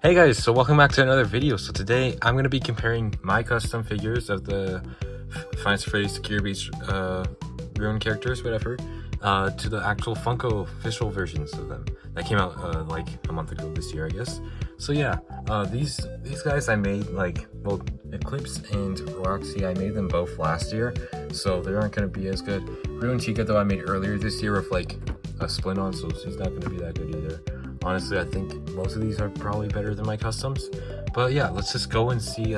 Hey guys, so welcome back to another video. So today I'm going to be comparing my custom figures of the Five Nights at Freddy's Secure Beach ruin characters, whatever, to the actual Funko official versions of them that came out like a month ago this year, I guess. So yeah, these guys I made Eclipse and Roxy, I made them both last year, so they aren't going to be as good. Ruin Chica though I made earlier this year with like a splint on, so she's not going to be that good either. Honestly, I think most of these are probably better than my customs. But yeah, let's just go and see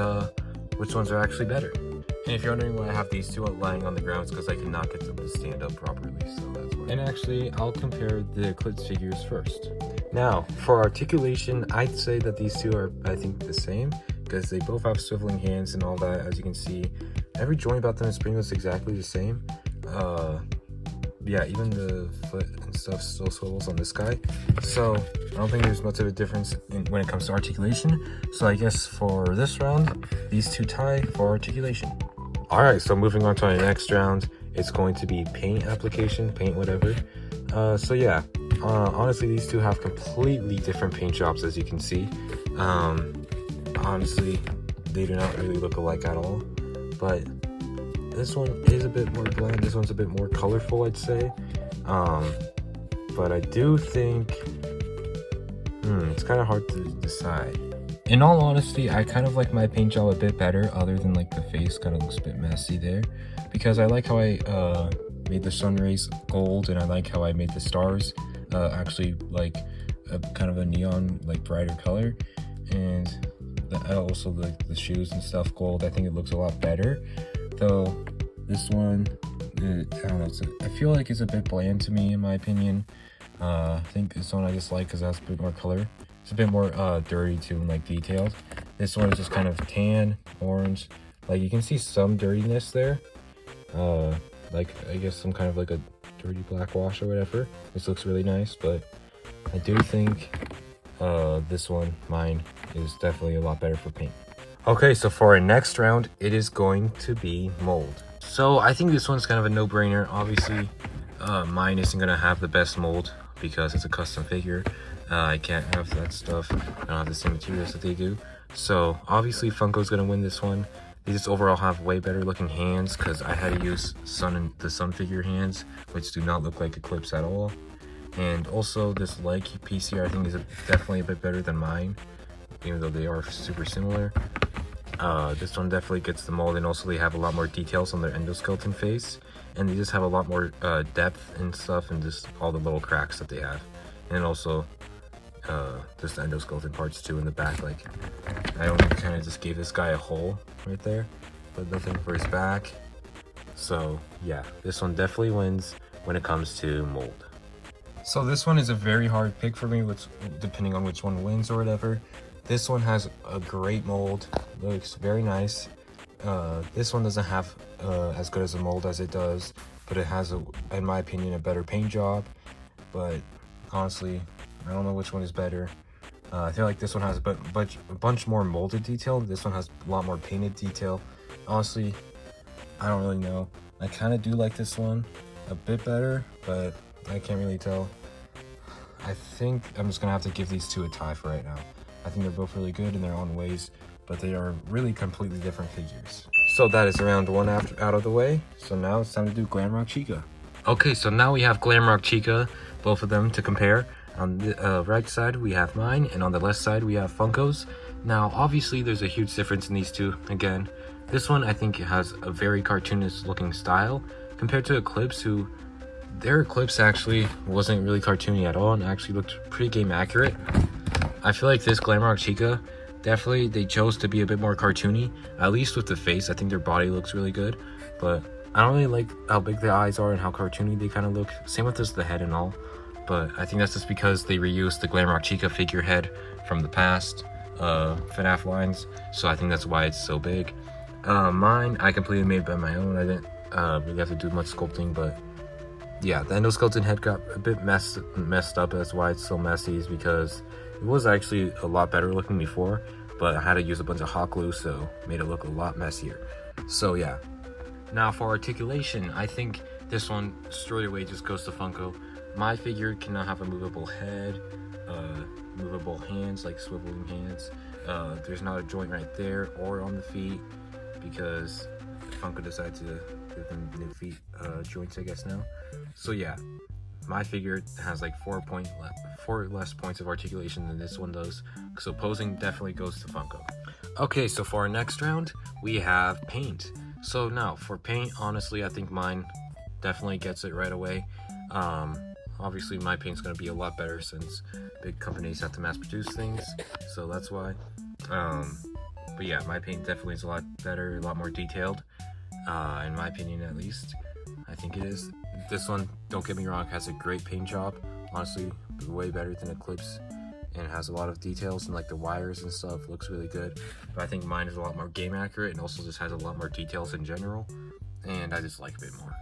which ones are actually better. And if you're wondering why I have these two lying on the ground, it's because I cannot get them to stand up properly. So that's why. And actually, I'll compare the Eclipse figures first. Now, for articulation, I'd say that these two are, I think, the same. Because they both have swiveling hands and all that, as you can see. Every joint about them is pretty much exactly the same. Yeah, even the foot and stuff still swivels on this guy. So I don't think there's much of a difference when it comes to articulation. So I guess for this round, these two tie for articulation. Alright, so moving on to our next round, it's going to be paint application, paint whatever. So yeah, honestly these two have completely different paint jobs, as you can see. Honestly, they do not really look alike at all. But this one is a bit more bland, this one's a bit more colorful, I'd say. But I do think, it's kind of hard to decide. In all honesty, I kind of like my paint job a bit better, other than like the face kind of looks a bit messy there. Because I like how I made the sun rays gold, and I like how I made the stars actually like a kind of a neon, like brighter color. And also the shoes and stuff gold. I think it looks a lot better. Though this one, I don't know, I feel like it's a bit bland to me in my opinion. I think this one I just like because it has a bit more color. It's a bit more dirty too and like detailed. This one is just kind of tan, orange. Like you can see some dirtiness there. Like I guess some kind of like a dirty black wash or whatever. This looks really nice, but I do think this one, mine, is definitely a lot better for paint. Okay, so for our next round, it is going to be mold. So I think this one's kind of a no-brainer. Obviously, mine isn't going to have the best mold because it's a custom figure. I can't have that stuff. I don't have the same materials that they do. So obviously, Funko's going to win this one. They just overall have way better looking hands because I had to use the Sun figure hands, which do not look like Eclipse at all. And also, this leg piece here I think is definitely a bit better than mine, even though they are super similar. This one definitely gets the mold, and also they have a lot more details on their endoskeleton face, and they just have a lot more depth and stuff, and just all the little cracks that they have. And also just the endoskeleton parts too in the back. Like I only kind of just gave this guy a hole right there, but nothing for his back. So yeah, this one definitely wins when it comes to mold. So this one is a very hard pick for me, depending on which one wins or whatever. This one has a great mold, looks very nice. This one doesn't have as good as a mold as it does, but it has, in my opinion, a better paint job. But honestly, I don't know which one is better. I feel like this one has a bunch more molded detail. This one has a lot more painted detail. Honestly, I don't really know. I kind of do like this one a bit better, but I can't really tell. I think I'm just gonna have to give these two a tie for right now. I think they're both really good in their own ways, but they are really completely different figures. So that is round one out of the way. So now it's time to do Glamrock Chica. Okay, so now we have Glamrock Chica, both of them to compare. On the right side we have mine, and on the left side we have Funko's. Now obviously there's a huge difference in these two. Again, this one I think has a very cartoonish looking style compared to Eclipse, who their Eclipse actually wasn't really cartoony at all and actually looked pretty game accurate. I feel like this Glamrock Chica, definitely they chose to be a bit more cartoony, at least with the face. I think their body looks really good, but I don't really like how big the eyes are and how cartoony they kind of look. Same with just the head and all, but I think that's just because they reused the Glamrock Chica figure head from the past FNAF lines, so I think that's why it's so big. Mine, I completely made by my own. I didn't really have to do much sculpting, but yeah, the endoskeleton head got a bit messed up. That's why it's so messy, is because it was actually a lot better looking before, but I had to use a bunch of hot glue, so it made it look a lot messier. So yeah. Now for articulation, I think this one straight away just goes to Funko. My figure cannot have a movable head. movable hands, like swiveling hands. There's not a joint right there or on the feet because Funko decided to give them new feet joints, I guess, now. So yeah, my figure has like 4 less points of articulation than this one does. So posing definitely goes to Funko. Okay, so for our next round, we have paint. So now for paint, honestly, I think mine definitely gets it right away. Obviously my paint's going to be a lot better since big companies have to mass produce things, so that's why. But yeah, my paint definitely is a lot better, a lot more detailed, in my opinion at least. I think it is. This one, don't get me wrong, has a great paint job, honestly, way better than Eclipse, and has a lot of details and like the wires and stuff, looks really good. But I think mine is a lot more game accurate and also just has a lot more details in general, and I just like a bit more.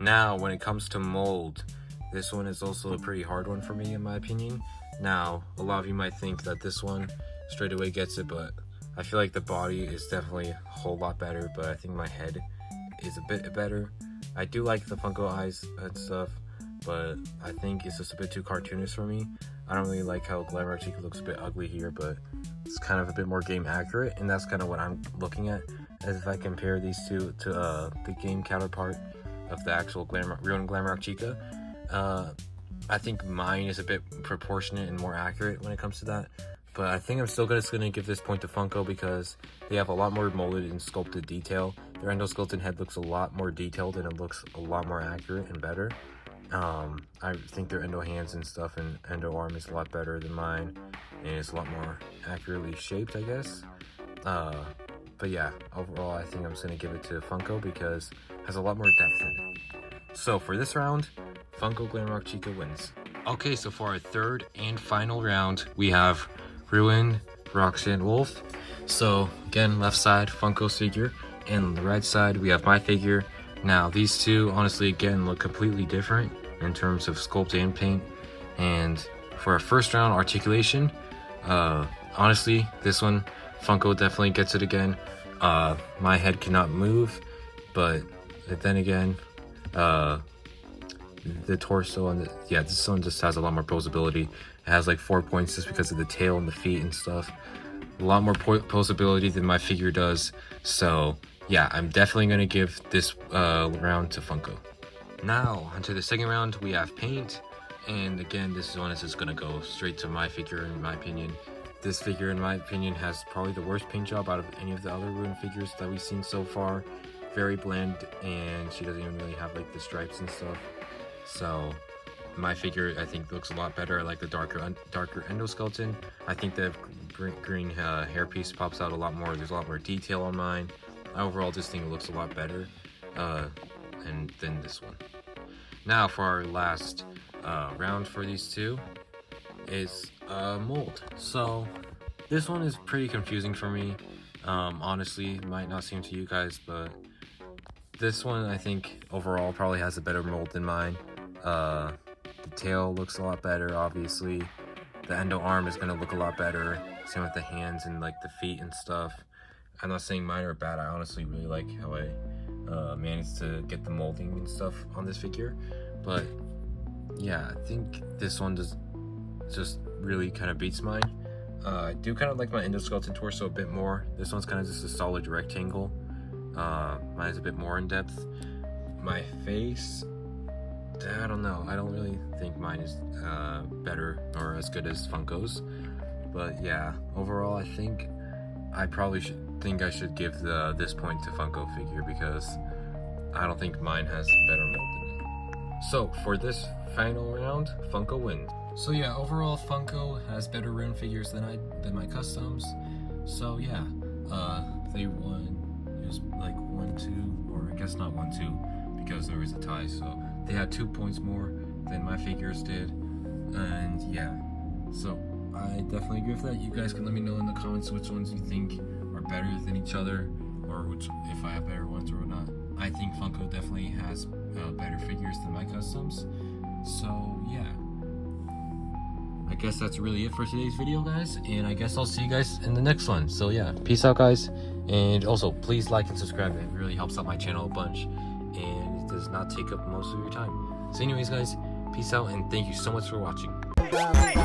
Now, when it comes to mold, this one is also a pretty hard one for me in my opinion. Now, a lot of you might think that this one straight away gets it, but I feel like the body is definitely a whole lot better, but I think my head is a bit better. I do like the Funko eyes and stuff, but I think it's just a bit too cartoonish for me. I don't really like how Glamrock Chica looks a bit ugly here, but it's kind of a bit more game accurate, and that's kind of what I'm looking at, as if I compare these two to the game counterpart of the actual real Glamrock Chica. I think mine is a bit proportionate and more accurate when it comes to that, but I think I'm still just going to give this point to Funko because they have a lot more molded and sculpted detail. Their endoskeleton head looks a lot more detailed and it looks a lot more accurate and better. I think their endo hands and stuff and endo arm is a lot better than mine, and it's a lot more accurately shaped, I guess. But yeah, overall I think I'm just going to give it to Funko because it has a lot more depth in it. So for this round, Funko Glamrock Chica wins. Okay, so for our third and final round, we have Ruin Roxanne Wolf. So again, left side Funko's figure, and on the right side we have my figure. Now these two honestly again look completely different in terms of sculpt and paint. And for our first round, articulation, honestly this one Funko definitely gets it again. My head cannot move, but then again, the torso and this one just has a lot more posability. It has like 4 points just because of the tail and the feet and stuff. A lot more posability than my figure does. So yeah, I'm definitely gonna give this round to Funko. Now onto the second round, we have paint, and again this one is just gonna go straight to my figure in my opinion. This figure in my opinion has probably the worst paint job out of any of the other Ruin figures that we've seen so far. Very bland, and she doesn't even really have like the stripes and stuff. So my figure I think looks a lot better. I like the darker endoskeleton. I think the green hairpiece pops out a lot more. There's a lot more detail on mine. Overall this thing looks a lot better and than this one. Now for our last round for these two is mold. So this one is pretty confusing for me. Honestly, might not seem to you guys, but this one I think overall probably has a better mold than mine. The tail looks a lot better, obviously. The endo arm is going to look a lot better. Same with the hands and like the feet and stuff. I'm not saying mine are bad. I honestly really like how I managed to get the molding and stuff on this figure. But yeah, I think this one just really kind of beats mine. I do kind of like my endoskeleton torso a bit more. This one's kind of just a solid rectangle. Mine is a bit more in depth. My face, I don't know. I don't really think mine is better or as good as Funko's. But yeah, overall, I think I probably I should give this point to Funko figure because I don't think mine has better mold than it. So for this final round, Funko wins. So yeah, overall Funko has better Ruin figures than my customs. So yeah, they won. It was like 1-2, or I guess not 1-2 because there was a tie. So they had 2 points more than my figures did, and yeah. So I definitely agree with that. You guys can let me know in the comments which ones you think are better than each other, or which if I have better ones or not. I think Funko definitely has better figures than my customs. So yeah, I guess that's really it for today's video, guys, and I guess I'll see you guys in the next one. So yeah, peace out, guys, and also please like and subscribe. It really helps out my channel a bunch, and it does not take up most of your time. So anyways, guys, peace out, and thank you so much for watching. FUNKO.